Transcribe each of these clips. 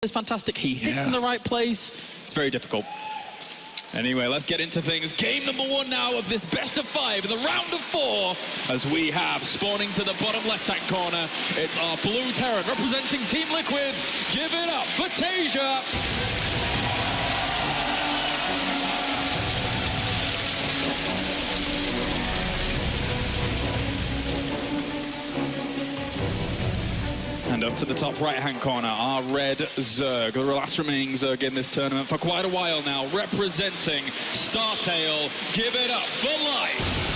is fantastic. He hits in the right place. It's very difficult. Anyway, let's get into things. Game number 1 now of this best of 5 in the round of 4, as we have spawning to the bottom left-hand corner. It's our blue Terran representing Team Liquid. Give it up for TaeJa. And up to the top right-hand corner, our red Zerg, the last remaining Zerg in this tournament for quite a while now, representing StarTail. Give it up for life.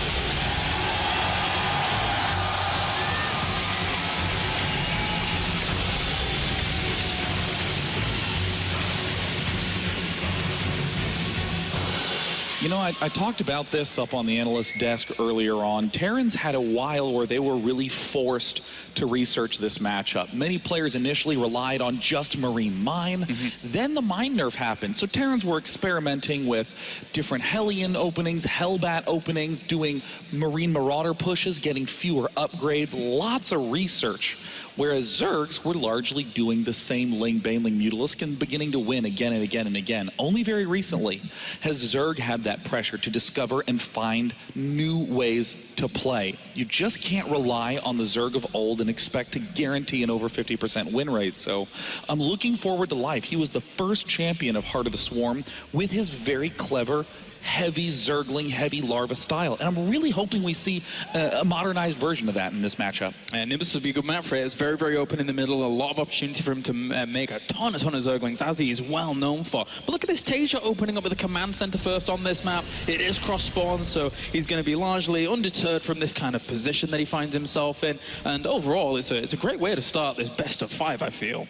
You know, I talked about this up on the analyst desk earlier on. Terrans had a while where they were really forced to research this matchup. Many players initially relied on just Marine Mine. Then the Mine nerf happened. So Terrans were experimenting with different Hellion openings, Hellbat openings, doing Marine Marauder pushes, getting fewer upgrades, lots of research. Whereas Zergs were largely doing the same Ling, Baneling, Mutalisk and beginning to win again and again and again. Only very recently has Zerg had that pressure to discover and find new ways to play. You just can't rely on the Zerg of old and expect to guarantee an over 50% win rate. So I'm looking forward to life. He was the first champion of Heart of the Swarm with his very clever heavy Zergling, heavy larva style. And I'm really hoping we see a modernized version of that in this matchup. And Nimbus would be a good map for it. It's very, very open in the middle. A lot of opportunity for him to make a ton of Zerglings, as he is well known for. But look at this TaeJa opening up with a command center first on this map. It is cross-spawn, so he's going to be largely undeterred from this kind of position that he finds himself in. And overall, it's a great way to start this best of 5, I feel.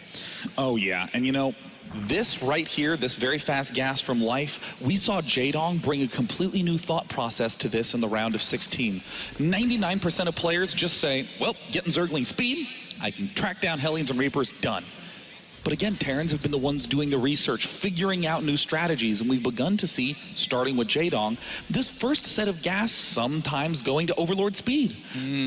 Oh, yeah. And, you know, this right here, this very fast gas from life, we saw Jaedong bring a completely new thought process to this in the round of 16. 99% of players just say, well, getting Zergling speed, I can track down Hellions and Reapers, done. But again, Terrans have been the ones doing the research, figuring out new strategies, and we've begun to see, starting with Jaedong, this first set of gas sometimes going to Overlord speed.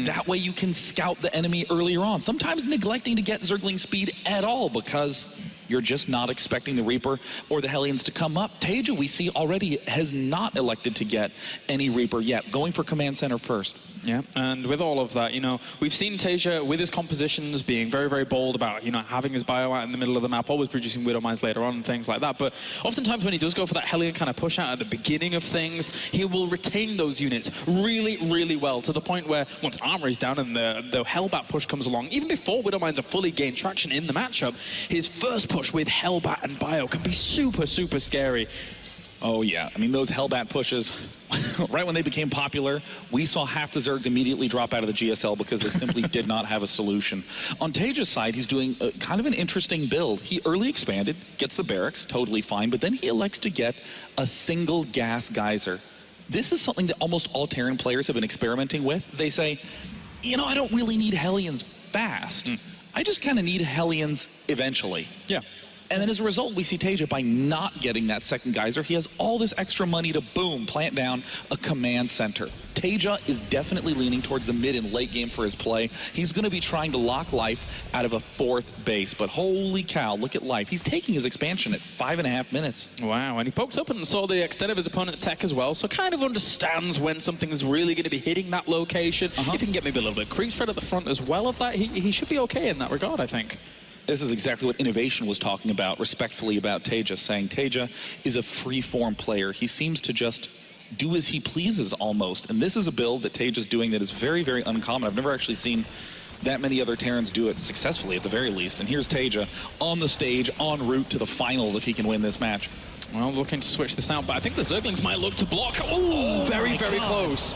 That way you can scout the enemy earlier on, sometimes neglecting to get Zergling speed at all because you're just not expecting the Reaper or the Hellions to come up. TaeJa, we see already, has not elected to get any Reaper yet, going for command center first. Yeah, and with all of that, you know, we've seen TaeJa with his compositions being very, very bold about, you know, having his bio out in the middle of the map, always producing Widow Mines later on and things like that. But oftentimes when he does go for that Hellion kind of push out at the beginning of things, he will retain those units really, really well, to the point where once armor is down and the Hellbat push comes along, even before Widow Mines are fully gained traction in the matchup, his first push with Hellbat and bio can be super, super scary. Oh yeah, I mean those Hellbat pushes, right when they became popular, we saw half the Zergs immediately drop out of the GSL because they simply did not have a solution. On TaeJa's side, he's doing kind of an interesting build. He early expanded, gets the barracks, totally fine, but then he elects to get a single gas geyser. This is something that almost all Terran players have been experimenting with. They say, you know, I don't really need Hellions fast. I just kind of need Hellions eventually. Yeah. And then as a result, we see TaeJa, by not getting that second geyser, he has all this extra money to, boom, plant down a command center. TaeJa is definitely leaning towards the mid and late game for his play. He's going to be trying to lock life out of a 4th base. But holy cow, look at life. He's taking his expansion at 5.5 minutes. Wow, and he poked up and saw the extent of his opponent's tech as well, so kind of understands when something is really going to be hitting that location. If he can get maybe a little bit of creep spread at the front as well of that, he should be okay in that regard, I think. This is exactly what Innovation was talking about, respectfully, about TaeJa, saying TaeJa is a free-form player. He seems to just do as he pleases almost. And this is a build that TaeJa's doing that is very, very uncommon. I've never actually seen that many other Terrans do it successfully, at the very least. And here's TaeJa on the stage, en route to the finals if he can win this match. Well, looking to switch this out, but I think the Zerglings might look to block. Oh, very, very close.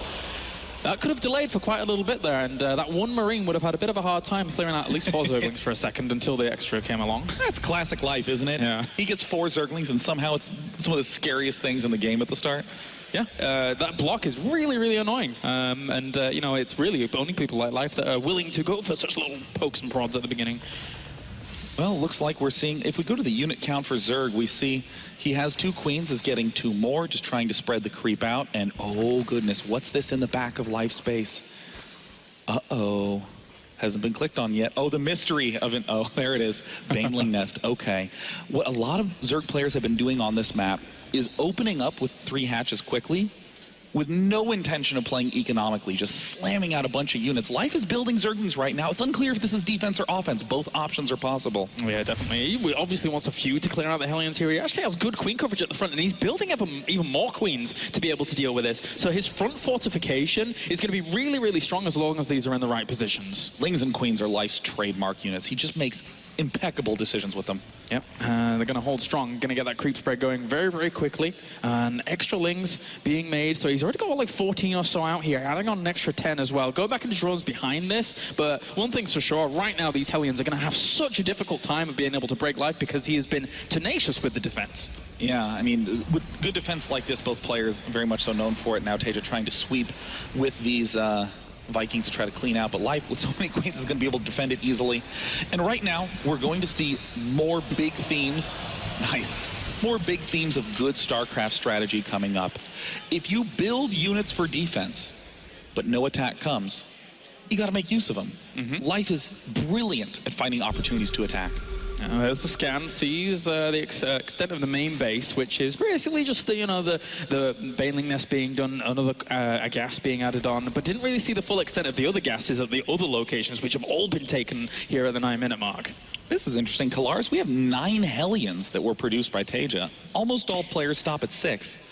That could have delayed for quite a little bit there, and that one Marine would have had a bit of a hard time clearing out at least 4 Zerglings for a second until the extra came along. That's classic life, isn't it? Yeah. He gets 4 Zerglings, and somehow it's some of the scariest things in the game at the start. Yeah, that block is really, really annoying. You know, it's really only people like Life that are willing to go for such little pokes and prods at the beginning. Well, looks like we're seeing, if we go to the unit count for Zerg, we see he has 2 queens, is getting 2 more, just trying to spread the creep out. And oh goodness, what's this in the back of Life space? Uh-oh. Hasn't been clicked on yet. Oh, the mystery of an... Oh, there it is. Baneling Nest. Okay. What a lot of Zerg players have been doing on this map is opening up with 3 hatches quickly with no intention of playing economically, just slamming out a bunch of units. Life is building Zerglings right now. It's unclear if this is defense or offense. Both options are possible. Yeah, definitely. He obviously wants a few to clear out the Hellions here. He actually has good queen coverage at the front, and he's building even more queens to be able to deal with this. So his front fortification is going to be really, really strong as long as these are in the right positions. Lings and queens are Life's trademark units. He just makes impeccable decisions with them. Yep, they're going to hold strong, going to get that creep spread going very, very quickly. And extra Lings being made, so he's already got like 14 or so out here, adding on an extra 10 as well. Go back into drones behind this, but one thing's for sure, right now these Hellions are going to have such a difficult time of being able to break Life because he has been tenacious with the defense. Yeah, I mean, with good defense like this, both players very much so known for it. Now TaeJa trying to sweep with these Vikings to try to clean out, but Life with so many queens is going to be able to defend it easily. And right now, we're going to see more big themes. Nice. More big themes of good StarCraft strategy coming up. If you build units for defense, but no attack comes, you got to make use of them. Life is brilliant at finding opportunities to attack. There's the scan, sees the extent of the main base, which is basically just the, the Baneling Nest being done, another a gas being added on, but didn't really see the full extent of the other gases at the other locations, which have all been taken here at the 9-minute mark. This is interesting. Kalaris, we have 9 Hellions that were produced by TaeJa. Almost all players stop at 6.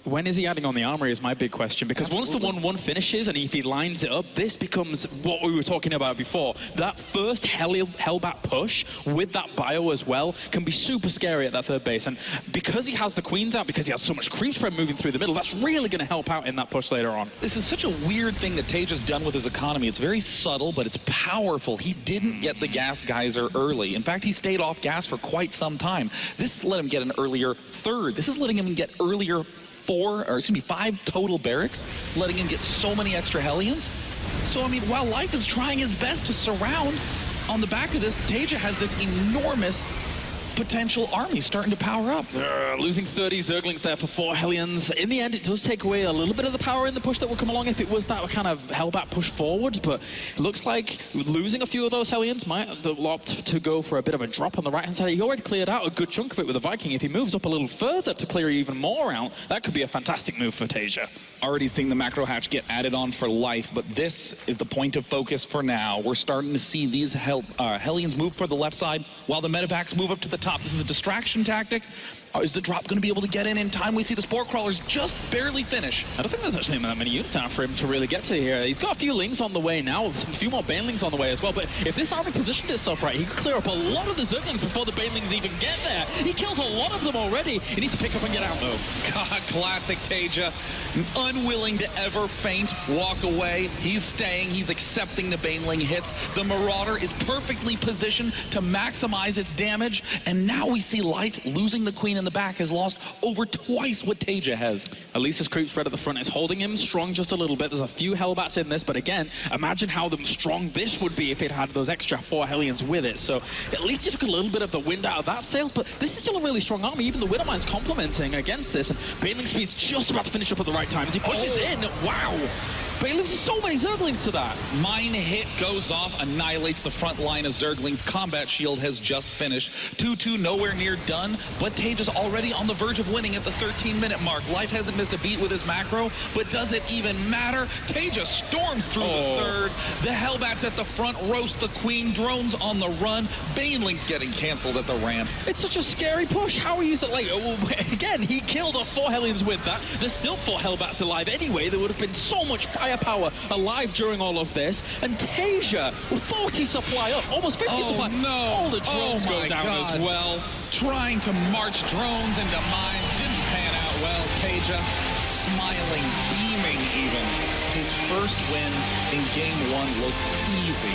When is he adding on the armory is my big question, because Absolutely. once the 1-1 finishes and if he lines it up, this becomes what we were talking about before. That first Hellbat push with that bio as well can be super scary at that third base, and because he has the queens out, because he has so much creep spread moving through the middle, that's really going to help out in that push later on. This is such a weird thing that TaeJa's done with his economy. It's very subtle, but it's powerful. He didn't get the gas geyser early. In fact, he stayed off gas for quite some time. This let him get an earlier third. This is letting him get earlier 5 total barracks, letting him get so many extra Hellions. So, I mean, while Life is trying his best to surround, on the back of this, TaeJa has this enormous potential army starting to power up. Losing 30 Zerglings there for 4 Hellions. In the end, it does take away a little bit of the power in the push that will come along if it was that kind of Hellbat push forwards, but it looks like losing a few of those Hellions might opt to go for a bit of a drop on the right-hand side. He already cleared out a good chunk of it with the Viking. If he moves up a little further to clear even more out, that could be a fantastic move for TaeJa. Already seeing the macro hatch get added on for Life, but this is the point of focus for now. We're starting to see these Hellions move for the left side while the medevacs move up to the top. This is a distraction tactic. Is the drop going to be able to get in time? We see the Spore Crawlers just barely finish. I don't think there's actually that many units out for him to really get to here. He's got a few Lings on the way now, a few more Banelings on the way as well, but if this army positioned itself right, he could clear up a lot of the Zerglings before the Banelings even get there. He kills a lot of them already. He needs to pick up and get out though. God, classic TaeJa. Unwilling to ever faint, walk away. He's staying, he's accepting the Baneling hits. The Marauder is perfectly positioned to maximize its damage, and now we see Life losing the Queen in the back, has lost over twice what TaeJa has. At least his creep spread at the front is holding him strong just a little bit. There's a few Hellbats in this, but again, imagine how strong this would be if it had those extra 4 Hellions with it. So at least he took a little bit of the wind out of that sails, but this is still a really strong army. Even the Widowmine's complementing against this, and Baneling Speed's just about to finish up at the right time as he pushes in. Wow! But he loses so many Zerglings to that. Mine hit goes off, annihilates the front line of Zerglings. Combat Shield has just finished. 2-2 nowhere near done, but TaeJa's already on the verge of winning at the 13-minute mark. Life hasn't missed a beat with his macro, but does it even matter? TaeJa storms through the third. The Hellbats at the front roast the Queen. Drones on the run. Banelings getting canceled at the ramp. It's such a scary push. How are you like, again, he killed off 4 Hellions with that. There's still 4 Hellbats alive anyway. There would have been so much firepower alive during all of this. And TaeJa, with 40 supply up, almost 50 supply. No. All the drones go down as well. Trying to march drones into mines didn't pan out well. TaeJa smiling, beaming even. His first win in game 1 looked easy.